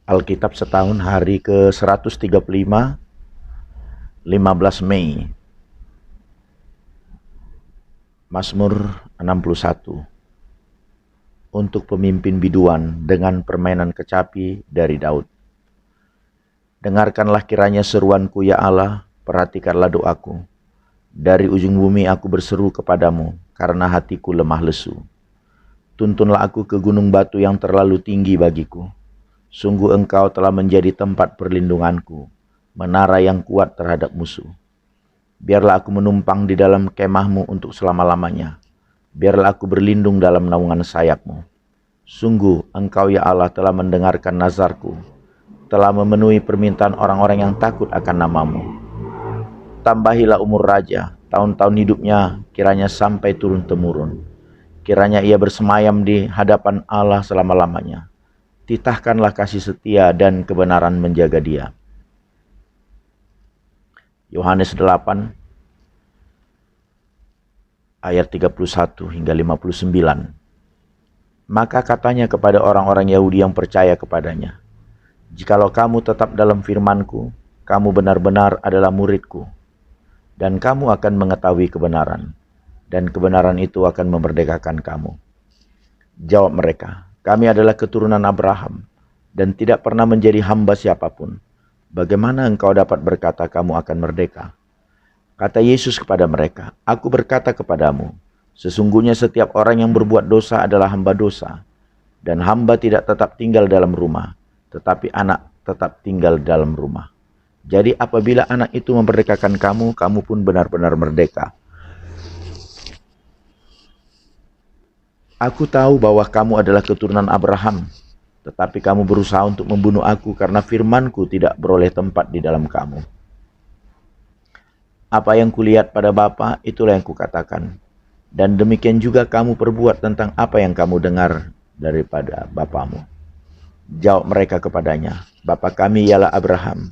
Alkitab setahun hari ke-135, 15 Mei. Mazmur 61. Untuk pemimpin biduan dengan permainan kecapi dari Daud. Dengarkanlah kiranya seruanku ya Allah, perhatikanlah doaku. Dari ujung bumi aku berseru kepadamu, karena hatiku lemah lesu. Tuntunlah aku ke gunung batu yang terlalu tinggi bagiku. Sungguh engkau telah menjadi tempat perlindunganku, menara yang kuat terhadap musuh. Biarlah aku menumpang di dalam kemahmu untuk selama-lamanya. Biarlah aku berlindung dalam naungan sayapmu. Sungguh engkau ya Allah telah mendengarkan nazarku, telah memenuhi permintaan orang-orang yang takut akan namamu. Tambahilah umur raja, tahun-tahun hidupnya kiranya sampai turun-temurun. Kiranya ia bersemayam di hadapan Allah selama-lamanya. Titahkanlah kasih setia dan kebenaran menjaga dia. Yohanes 8 ayat 31 hingga 59. Maka katanya kepada orang-orang Yahudi yang percaya kepadanya, jikalau kamu tetap dalam firman-Ku, kamu benar-benar adalah murid-Ku, dan kamu akan mengetahui kebenaran, dan kebenaran itu akan memerdekakan kamu. Jawab mereka, kami adalah keturunan Abraham, dan tidak pernah menjadi hamba siapapun. Bagaimana engkau dapat berkata kamu akan merdeka? Kata Yesus kepada mereka, aku berkata kepadamu, sesungguhnya setiap orang yang berbuat dosa adalah hamba dosa, dan hamba tidak tetap tinggal dalam rumah, tetapi anak tetap tinggal dalam rumah. Jadi apabila anak itu memerdekakan kamu, kamu pun benar-benar merdeka. Aku tahu bahwa kamu adalah keturunan Abraham, tetapi kamu berusaha untuk membunuh aku karena firman-Ku tidak beroleh tempat di dalam kamu. Apa yang kulihat pada Bapa, itulah yang kukatakan. Dan demikian juga kamu perbuat tentang apa yang kamu dengar daripada bapamu. Jawab mereka kepadanya, Bapa kami ialah Abraham.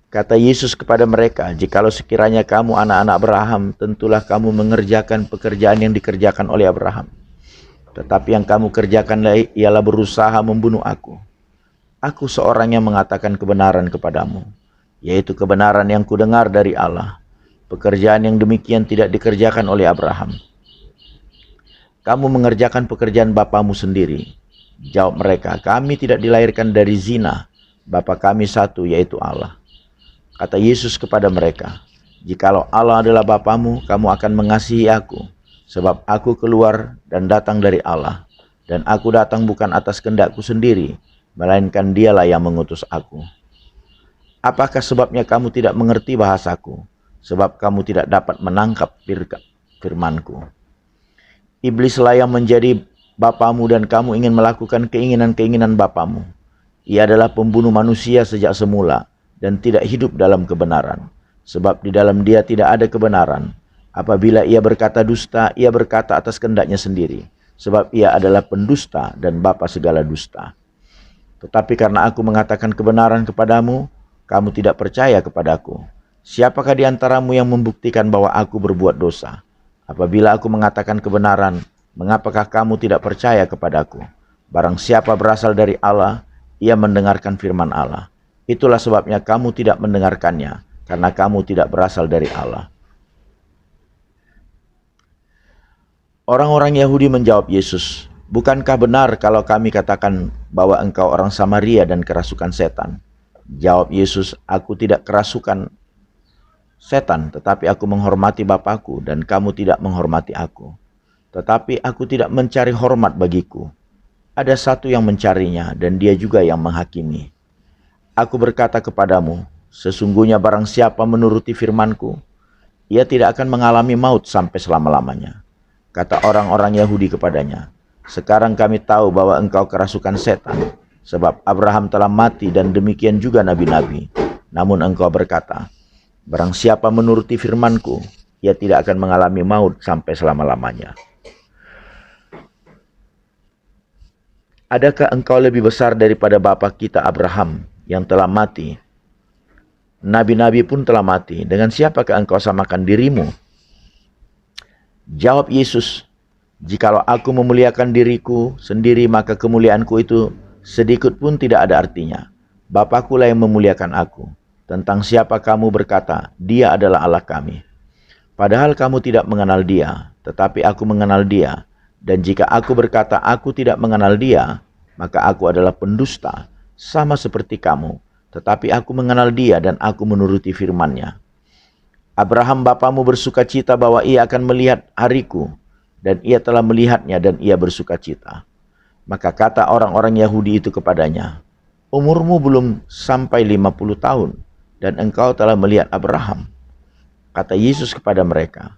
Kata Yesus kepada mereka, jikalau sekiranya kamu anak-anak Abraham, tentulah kamu mengerjakan pekerjaan yang dikerjakan oleh Abraham. Tetapi yang kamu kerjakan ialah berusaha membunuh aku. Aku seorang yang mengatakan kebenaran kepadamu, yaitu kebenaran yang kudengar dari Allah. Pekerjaan yang demikian tidak dikerjakan oleh Abraham. Kamu mengerjakan pekerjaan bapamu sendiri. Jawab mereka, kami tidak dilahirkan dari zina. Bapa kami satu, yaitu Allah. Kata Yesus kepada mereka, jikalau Allah adalah Bapamu, kamu akan mengasihi aku. Sebab aku keluar dan datang dari Allah. Dan aku datang bukan atas kehendakku sendiri, melainkan dialah yang mengutus aku. Apakah sebabnya kamu tidak mengerti bahasaku? Sebab kamu tidak dapat menangkap firman-Ku. Iblislah yang menjadi bapamu dan kamu ingin melakukan keinginan-keinginan bapamu. Ia adalah pembunuh manusia sejak semula dan tidak hidup dalam kebenaran. Sebab di dalam dia tidak ada kebenaran. Apabila ia berkata dusta, ia berkata atas kehendaknya sendiri. Sebab ia adalah pendusta dan bapa segala dusta. Tetapi karena aku mengatakan kebenaran kepadamu, kamu tidak percaya kepadaku. Siapakah di antaramu yang membuktikan bahwa aku berbuat dosa? Apabila aku mengatakan kebenaran, mengapakah kamu tidak percaya kepadaku? Barang siapa berasal dari Allah, ia mendengarkan firman Allah. Itulah sebabnya kamu tidak mendengarkannya, karena kamu tidak berasal dari Allah. Orang-orang Yahudi menjawab Yesus, bukankah benar kalau kami katakan bahwa engkau orang Samaria dan kerasukan setan? Jawab Yesus, aku tidak kerasukan setan, tetapi aku menghormati Bapakku dan kamu tidak menghormati aku. Tetapi aku tidak mencari hormat bagiku. Ada satu yang mencarinya dan dia juga yang menghakimi. Aku berkata kepadamu, sesungguhnya barang siapa menuruti firman-Ku, ia tidak akan mengalami maut sampai selama-lamanya. Kata orang-orang Yahudi kepadanya, sekarang kami tahu bahwa engkau kerasukan setan, sebab Abraham telah mati dan demikian juga nabi-nabi. Namun engkau berkata, barang siapa menuruti firman-Ku, ia tidak akan mengalami maut sampai selama-lamanya. Adakah engkau lebih besar daripada bapa kita Abraham yang telah mati? Nabi-nabi pun telah mati. Dengan siapakah engkau samakan dirimu? Jawab Yesus, jikalau aku memuliakan diriku sendiri, maka kemuliaanku itu sedikit pun tidak ada artinya. Bapakku lah yang memuliakan aku. Tentang siapa kamu berkata, dia adalah Allah kami. Padahal kamu tidak mengenal dia, tetapi aku mengenal dia. Dan jika aku berkata aku tidak mengenal dia, maka aku adalah pendusta, sama seperti kamu. Tetapi aku mengenal dia dan aku menuruti firman-Nya. Abraham bapamu bersuka cita bahwa ia akan melihat hariku, dan ia telah melihatnya dan ia bersuka cita. Maka kata orang-orang Yahudi itu kepadanya, umurmu belum sampai 50 tahun, dan engkau telah melihat Abraham. Kata Yesus kepada mereka,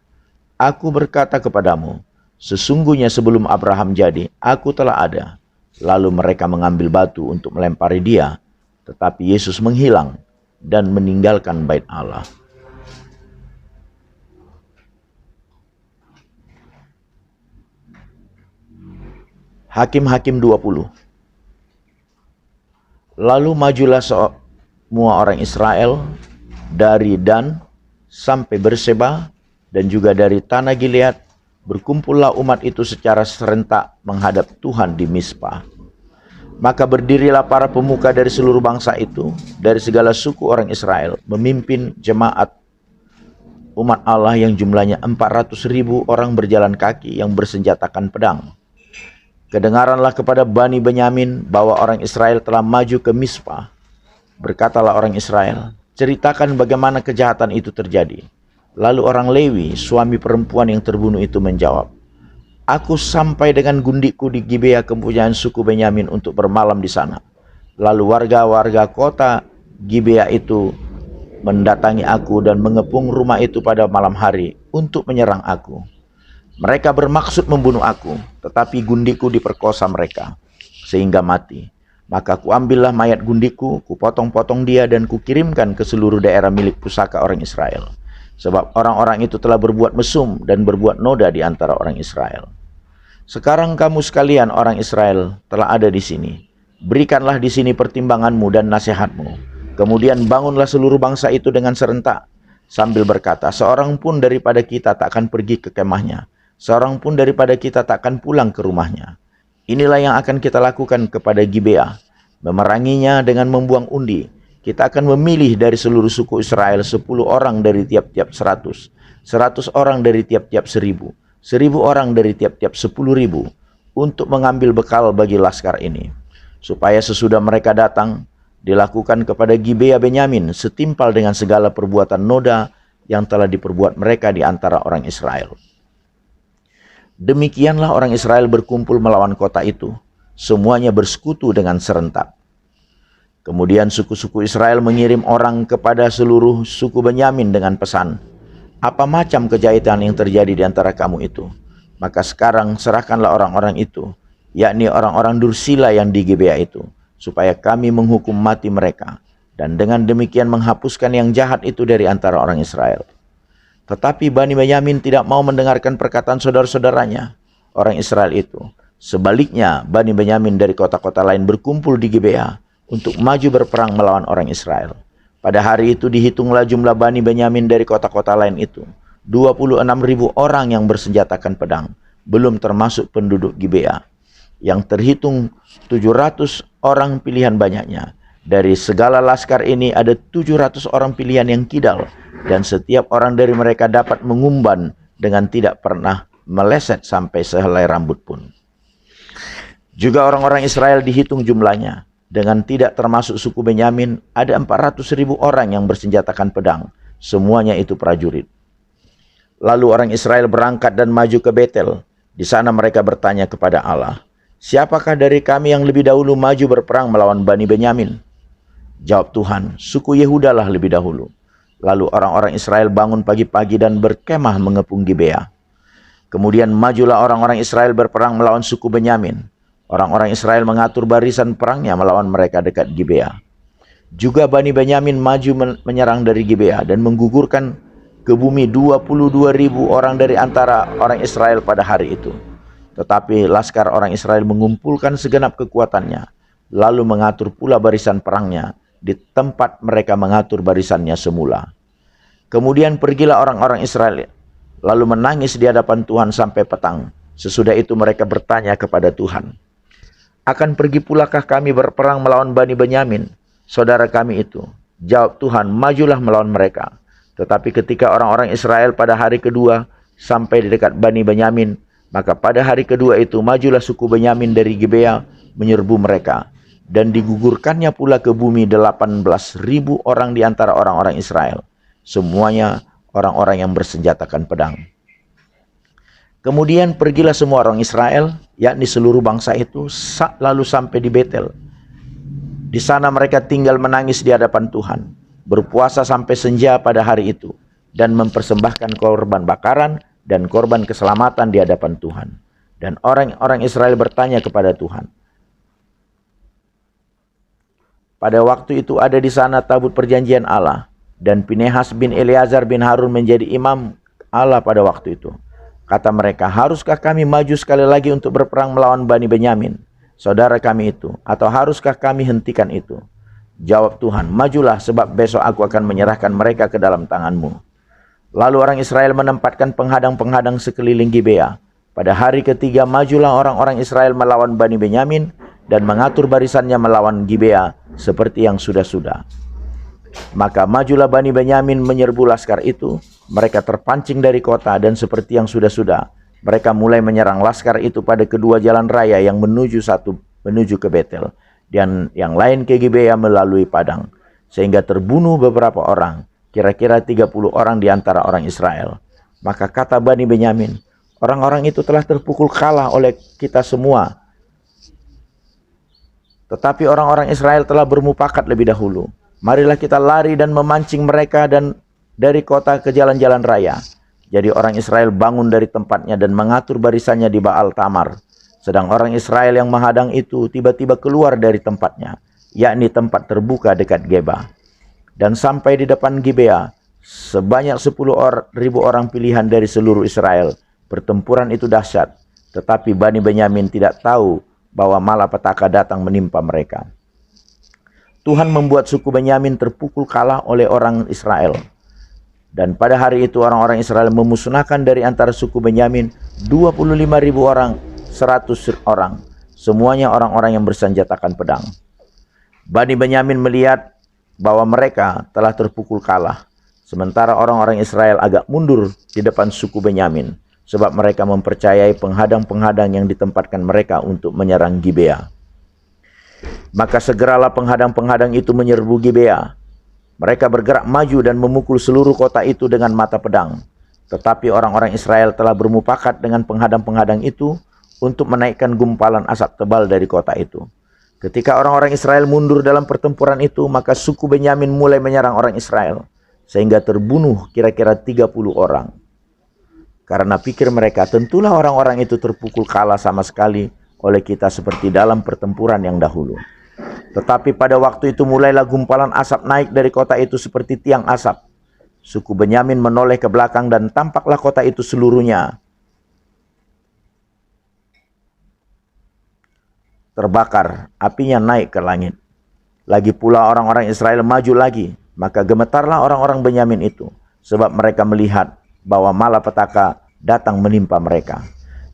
aku berkata kepadamu, sesungguhnya sebelum Abraham jadi, aku telah ada. Lalu mereka mengambil batu untuk melempari dia, tetapi Yesus menghilang dan meninggalkan bait Allah. Hakim-Hakim 20. Lalu majulah semua orang Israel dari Dan sampai Berseba dan juga dari tanah Gilead. Berkumpullah umat itu secara serentak menghadap Tuhan di Mizpah. Maka berdirilah para pemuka dari seluruh bangsa itu, dari segala suku orang Israel, memimpin jemaat umat Allah yang jumlahnya 400.000 orang berjalan kaki yang bersenjatakan pedang. Kedengaranlah kepada Bani Benyamin bahwa orang Israel telah maju ke Mizpah. Berkatalah orang Israel, ceritakan bagaimana kejahatan itu terjadi. Lalu orang Lewi, suami perempuan yang terbunuh itu menjawab, aku sampai dengan gundikku di Gibea kepunyaan suku Benyamin untuk bermalam di sana. Lalu warga-warga kota Gibea itu mendatangi aku dan mengepung rumah itu pada malam hari untuk menyerang aku. Mereka bermaksud membunuh aku, tetapi gundikku diperkosa mereka, sehingga mati. Maka kuambillah mayat gundikku, kupotong-potong dia dan kukirimkan ke seluruh daerah milik pusaka orang Israel. Sebab orang-orang itu telah berbuat mesum dan berbuat noda di antara orang Israel. Sekarang kamu sekalian orang Israel telah ada di sini. Berikanlah di sini pertimbanganmu dan nasihatmu. Kemudian bangunlah seluruh bangsa itu dengan serentak, sambil berkata, seorang pun daripada kita tak akan pergi ke kemahnya. Seorang pun daripada kita tak akan pulang ke rumahnya. Inilah yang akan kita lakukan kepada Gibea, memeranginya dengan membuang undi. Kita akan memilih dari seluruh suku Israel 10 orang dari tiap-tiap 100, 100 orang dari tiap-tiap 1000, 1000 orang dari tiap-tiap 10.000, untuk mengambil bekal bagi laskar ini. Supaya sesudah mereka datang, dilakukan kepada Gibea Benyamin setimpal dengan segala perbuatan noda yang telah diperbuat mereka di antara orang Israel. Demikianlah orang Israel berkumpul melawan kota itu, semuanya bersekutu dengan serentak. Kemudian suku-suku Israel mengirim orang kepada seluruh suku Benyamin dengan pesan, apa macam kejahitan yang terjadi di antara kamu itu? Maka sekarang serahkanlah orang-orang itu, yakni orang-orang Dursila yang di Gibea itu, supaya kami menghukum mati mereka, dan dengan demikian menghapuskan yang jahat itu dari antara orang Israel. Tetapi Bani Benyamin tidak mau mendengarkan perkataan saudara-saudaranya, orang Israel itu. Sebaliknya, Bani Benyamin dari kota-kota lain berkumpul di Gibea untuk maju berperang melawan orang Israel. Pada hari itu dihitunglah jumlah Bani Benyamin dari kota-kota lain itu, 26.000 orang yang bersenjatakan pedang, belum termasuk penduduk Gibea, yang terhitung 700 orang pilihan banyaknya. Dari segala laskar ini ada 700 orang pilihan yang kidal, dan setiap orang dari mereka dapat mengumban dengan tidak pernah meleset sampai sehelai rambut pun. Juga orang-orang Israel dihitung jumlahnya, dengan tidak termasuk suku Benyamin, ada 400.000 orang yang bersenjatakan pedang. Semuanya itu prajurit. Lalu orang Israel berangkat dan maju ke Betel. Di sana mereka bertanya kepada Allah, siapakah dari kami yang lebih dahulu maju berperang melawan Bani Benyamin? Jawab Tuhan, suku Yehuda lah lebih dahulu. Lalu orang-orang Israel bangun pagi-pagi dan berkemah mengepung Gibea. Kemudian majulah orang-orang Israel berperang melawan suku Benyamin. Orang-orang Israel mengatur barisan perangnya melawan mereka dekat Gibea. Juga Bani Benyamin maju menyerang dari Gibea dan menggugurkan ke bumi 22.000 orang dari antara orang Israel pada hari itu. Tetapi laskar orang Israel mengumpulkan segenap kekuatannya, lalu mengatur pula barisan perangnya di tempat mereka mengatur barisannya semula. Kemudian pergilah orang-orang Israel, lalu menangis di hadapan Tuhan sampai petang. Sesudah itu mereka bertanya kepada Tuhan, Akan pergi pulakah kami berperang melawan Bani Benyamin, saudara kami itu? Jawab Tuhan, majulah melawan mereka. Tetapi ketika orang-orang Israel pada hari kedua sampai di dekat Bani Benyamin, maka pada hari kedua itu majulah suku Benyamin dari Gibea menyerbu mereka. Dan digugurkannya pula ke bumi 18.000 orang di antara orang-orang Israel. Semuanya orang-orang yang bersenjatakan pedang. Kemudian pergilah semua orang Israel, yakni seluruh bangsa itu, lalu sampai di Betel. Di sana mereka tinggal menangis di hadapan Tuhan, berpuasa sampai senja pada hari itu, dan mempersembahkan korban bakaran dan korban keselamatan di hadapan Tuhan. Dan orang-orang Israel bertanya kepada Tuhan. Pada waktu itu ada di sana tabut perjanjian Allah, dan Pinehas bin Eleazar bin Harun menjadi imam Allah pada waktu itu. Kata mereka, haruskah kami maju sekali lagi untuk berperang melawan Bani Benyamin, saudara kami itu, atau haruskah kami hentikan itu? Jawab Tuhan, majulah sebab besok aku akan menyerahkan mereka ke dalam tanganmu. Lalu orang Israel menempatkan penghadang-penghadang sekeliling Gibea. Pada hari ketiga majulah orang-orang Israel melawan Bani Benyamin dan mengatur barisannya melawan Gibea seperti yang sudah-sudah. Maka majulah Bani Benyamin menyerbu laskar itu. Mereka terpancing dari kota dan seperti yang sudah-sudah. Mereka mulai menyerang laskar itu pada kedua jalan raya yang menuju ke Betel. Dan yang lain ke Gibea melalui padang. Sehingga terbunuh beberapa orang. Kira-kira 30 orang di antara orang Israel. Maka kata Bani Benyamin, orang-orang itu telah terpukul kalah oleh kita semua. Tetapi orang-orang Israel telah bermufakat lebih dahulu. Marilah kita lari dan memancing mereka dan dari kota ke jalan-jalan raya. Jadi orang Israel bangun dari tempatnya dan mengatur barisannya di Baal Tamar. Sedang orang Israel yang menghadang itu tiba-tiba keluar dari tempatnya, yakni tempat terbuka dekat Geba. Dan sampai di depan Gibea, sebanyak 10.000 orang pilihan dari seluruh Israel. Pertempuran itu dahsyat, tetapi Bani Benyamin tidak tahu bahwa malapetaka datang menimpa mereka. Tuhan membuat suku Benyamin terpukul kalah oleh orang Israel. Dan pada hari itu orang-orang Israel memusnahkan dari antara suku Benyamin 25.000 orang, 100 orang. Semuanya orang-orang yang bersenjatakan pedang. Bani Benyamin melihat bahwa mereka telah terpukul kalah. Sementara orang-orang Israel agak mundur di depan suku Benyamin. Sebab mereka mempercayai penghadang-penghadang yang ditempatkan mereka untuk menyerang Gibea. Maka segeralah penghadang-penghadang itu menyerbu Gibea. Mereka bergerak maju dan memukul seluruh kota itu dengan mata pedang. Tetapi orang-orang Israel telah bermufakat dengan penghadang-penghadang itu untuk menaikkan gumpalan asap tebal dari kota itu. Ketika orang-orang Israel mundur dalam pertempuran itu, maka suku Benyamin mulai menyerang orang Israel. Sehingga terbunuh kira-kira 30 orang. Karena pikir mereka, tentulah orang-orang itu terpukul kalah sama sekali oleh kita seperti dalam pertempuran yang dahulu. Tetapi pada waktu itu mulailah gumpalan asap naik dari kota itu seperti tiang asap. Suku Benyamin menoleh ke belakang dan tampaklah kota itu seluruhnya terbakar, apinya naik ke langit. Lagi pula orang-orang Israel maju lagi, maka gemetarlah orang-orang Benyamin itu, sebab mereka melihat bahwa malapetaka datang menimpa mereka.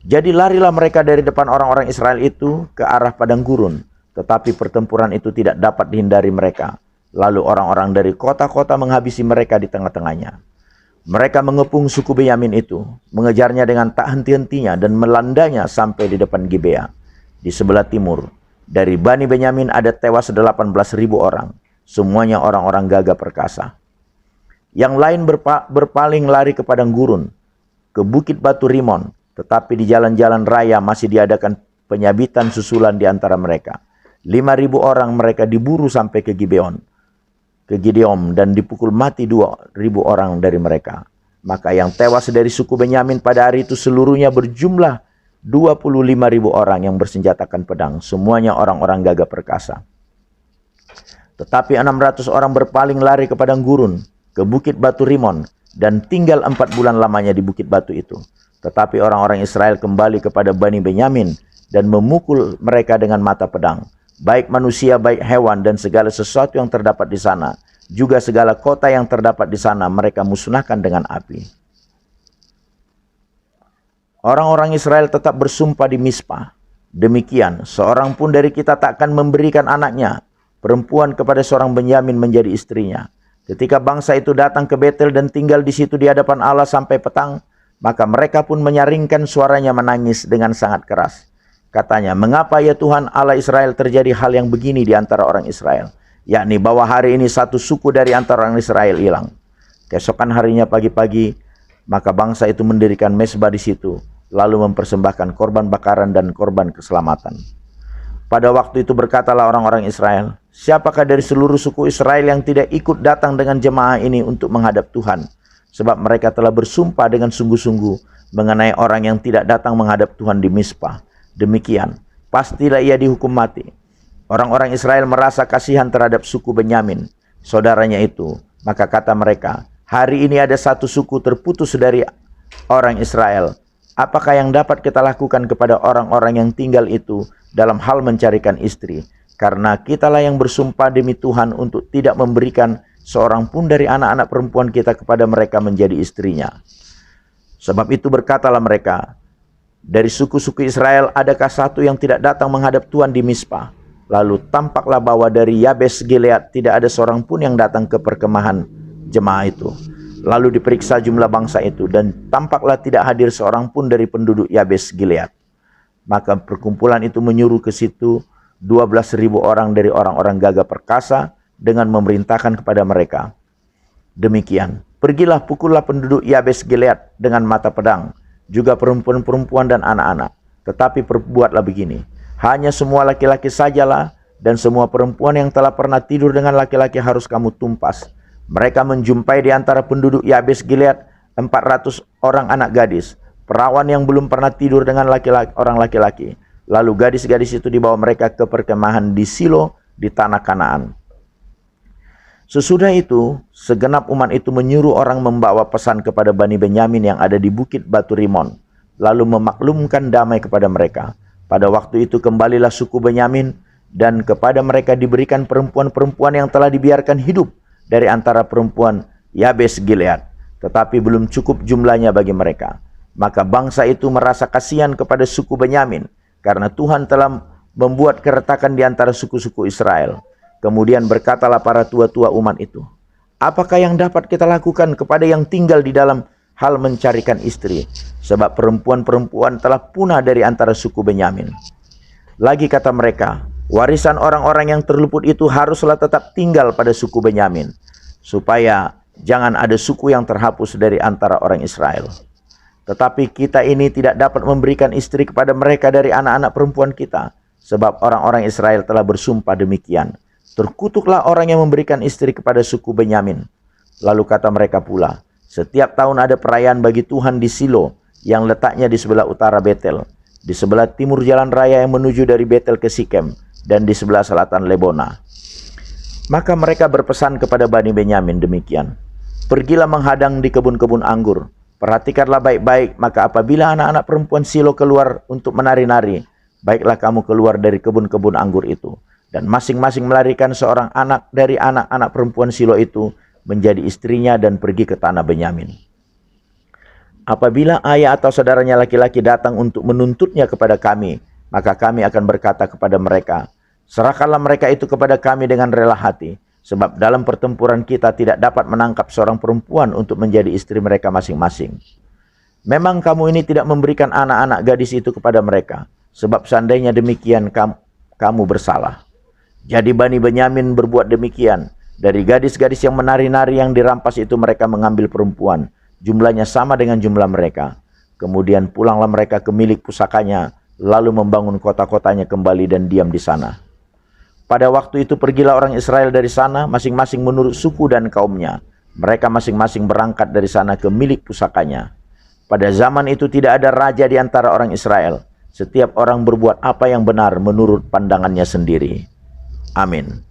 Jadi larilah mereka dari depan orang-orang Israel itu ke arah padang gurun. Tetapi pertempuran itu tidak dapat dihindari mereka. Lalu orang-orang dari kota-kota menghabisi mereka di tengah-tengahnya. Mereka mengepung suku Benyamin itu, mengejarnya dengan tak henti-hentinya dan melandanya sampai di depan Gibea, di sebelah timur. Dari Bani Benyamin ada tewas 18.000 orang. Semuanya orang-orang gagah perkasa. Yang lain berpaling lari ke padang gurun, ke bukit batu Rimon. Tetapi di jalan-jalan raya masih diadakan penyabitan susulan di antara mereka. 5.000 orang mereka diburu sampai ke Gideon dan dipukul mati 2.000 orang dari mereka. Maka yang tewas dari suku Benyamin pada hari itu seluruhnya berjumlah 25.000 orang yang bersenjatakan pedang. Semuanya orang-orang gagah perkasa. Tetapi 600 orang berpaling lari ke padang gurun, ke bukit batu Rimon, dan tinggal 4 bulan lamanya di bukit batu itu. Tetapi orang-orang Israel kembali kepada Bani Benyamin dan memukul mereka dengan mata pedang. Baik manusia, baik hewan, dan segala sesuatu yang terdapat di sana. Juga segala kota yang terdapat di sana mereka musnahkan dengan api. Orang-orang Israel tetap bersumpah di Mispa. Demikian, seorang pun dari kita takkan memberikan anaknya perempuan kepada seorang Benyamin menjadi istrinya. Ketika bangsa itu datang ke Betel dan tinggal di situ di hadapan Allah sampai petang, maka mereka pun menyaringkan suaranya menangis dengan sangat keras. Katanya, mengapa ya Tuhan Allah Israel terjadi hal yang begini di antara orang Israel? Yakni bahwa hari ini satu suku dari antara orang Israel hilang. Keesokan harinya pagi-pagi, maka bangsa itu mendirikan mezbah di situ, lalu mempersembahkan korban bakaran dan korban keselamatan. Pada waktu itu berkatalah orang-orang Israel, siapakah dari seluruh suku Israel yang tidak ikut datang dengan jemaah ini untuk menghadap Tuhan? Sebab mereka telah bersumpah dengan sungguh-sungguh mengenai orang yang tidak datang menghadap Tuhan di Mizpah. Demikian, pastilah ia dihukum mati. Orang-orang Israel merasa kasihan terhadap suku Benyamin, saudaranya itu. Maka kata mereka, hari ini ada satu suku terputus dari orang Israel. Apakah yang dapat kita lakukan kepada orang-orang yang tinggal itu dalam hal mencarikan istri? Karena kitalah yang bersumpah demi Tuhan untuk tidak memberikan seorang pun dari anak-anak perempuan kita kepada mereka menjadi istrinya. Sebab itu berkatalah mereka, dari suku-suku Israel adakah satu yang tidak datang menghadap Tuhan di Mizpah? Lalu tampaklah bahwa dari Yabes Gilead tidak ada seorang pun yang datang ke perkemahan jemaah itu. Lalu diperiksa jumlah bangsa itu, dan tampaklah tidak hadir seorang pun dari penduduk Yabes Gilead. Maka perkumpulan itu menyuruh ke situ 12.000 orang dari orang-orang gagah perkasa dengan memerintahkan kepada mereka, demikian, pergilah pukullah penduduk Yabes Gilead dengan mata pedang, juga perempuan-perempuan dan anak-anak. Tetapi perbuatlah begini, hanya semua laki-laki sajalah, dan semua perempuan yang telah pernah tidur dengan laki-laki harus kamu tumpas. Mereka menjumpai di antara penduduk Yabes Gilead 400 orang anak gadis, perawan yang belum pernah tidur dengan orang laki-laki. Lalu gadis-gadis itu dibawa mereka ke perkemahan di Silo di tanah Kanaan. Sesudah itu, segenap umat itu menyuruh orang membawa pesan kepada Bani Benyamin yang ada di bukit Batu Rimon, lalu memaklumkan damai kepada mereka. Pada waktu itu kembalilah suku Benyamin, dan kepada mereka diberikan perempuan-perempuan yang telah dibiarkan hidup dari antara perempuan Yabes Gilead, tetapi belum cukup jumlahnya bagi mereka. Maka bangsa itu merasa kasihan kepada suku Benyamin, karena Tuhan telah membuat keretakan di antara suku-suku Israel. Kemudian berkatalah para tua-tua umat itu, apakah yang dapat kita lakukan kepada yang tinggal di dalam hal mencarikan istri? Sebab perempuan-perempuan telah punah dari antara suku Benyamin. Lagi kata mereka, warisan orang-orang yang terluput itu haruslah tetap tinggal pada suku Benyamin, supaya jangan ada suku yang terhapus dari antara orang Israel. Tetapi kita ini tidak dapat memberikan istri kepada mereka dari anak-anak perempuan kita, sebab orang-orang Israel telah bersumpah demikian. Terkutuklah orang yang memberikan istri kepada suku Benyamin. Lalu kata mereka pula, setiap tahun ada perayaan bagi Tuhan di Silo, yang letaknya di sebelah utara Betel, di sebelah timur jalan raya yang menuju dari Betel ke Sikem, dan di sebelah selatan Lebona. Maka mereka berpesan kepada Bani Benyamin demikian, pergilah menghadang di kebun-kebun anggur, perhatikanlah baik-baik, maka apabila anak-anak perempuan Silo keluar untuk menari-nari, baiklah kamu keluar dari kebun-kebun anggur itu, dan masing-masing melarikan seorang anak dari anak-anak perempuan Silo itu menjadi istrinya dan pergi ke tanah Benyamin. Apabila ayah atau saudaranya laki-laki datang untuk menuntutnya kepada kami, maka kami akan berkata kepada mereka, serahkanlah mereka itu kepada kami dengan rela hati, sebab dalam pertempuran kita tidak dapat menangkap seorang perempuan untuk menjadi istri mereka masing-masing. Memang kamu ini tidak memberikan anak-anak gadis itu kepada mereka, sebab seandainya demikian kamu bersalah. Jadi Bani Benyamin berbuat demikian. Dari gadis-gadis yang menari-nari yang dirampas itu mereka mengambil perempuan, jumlahnya sama dengan jumlah mereka. Kemudian pulanglah mereka ke milik pusakanya, lalu membangun kota-kotanya kembali dan diam di sana. Pada waktu itu pergilah orang Israel dari sana, masing-masing menurut suku dan kaumnya. Mereka masing-masing berangkat dari sana ke milik pusakanya. Pada zaman itu tidak ada raja di antara orang Israel. Setiap orang berbuat apa yang benar menurut pandangannya sendiri. Amin.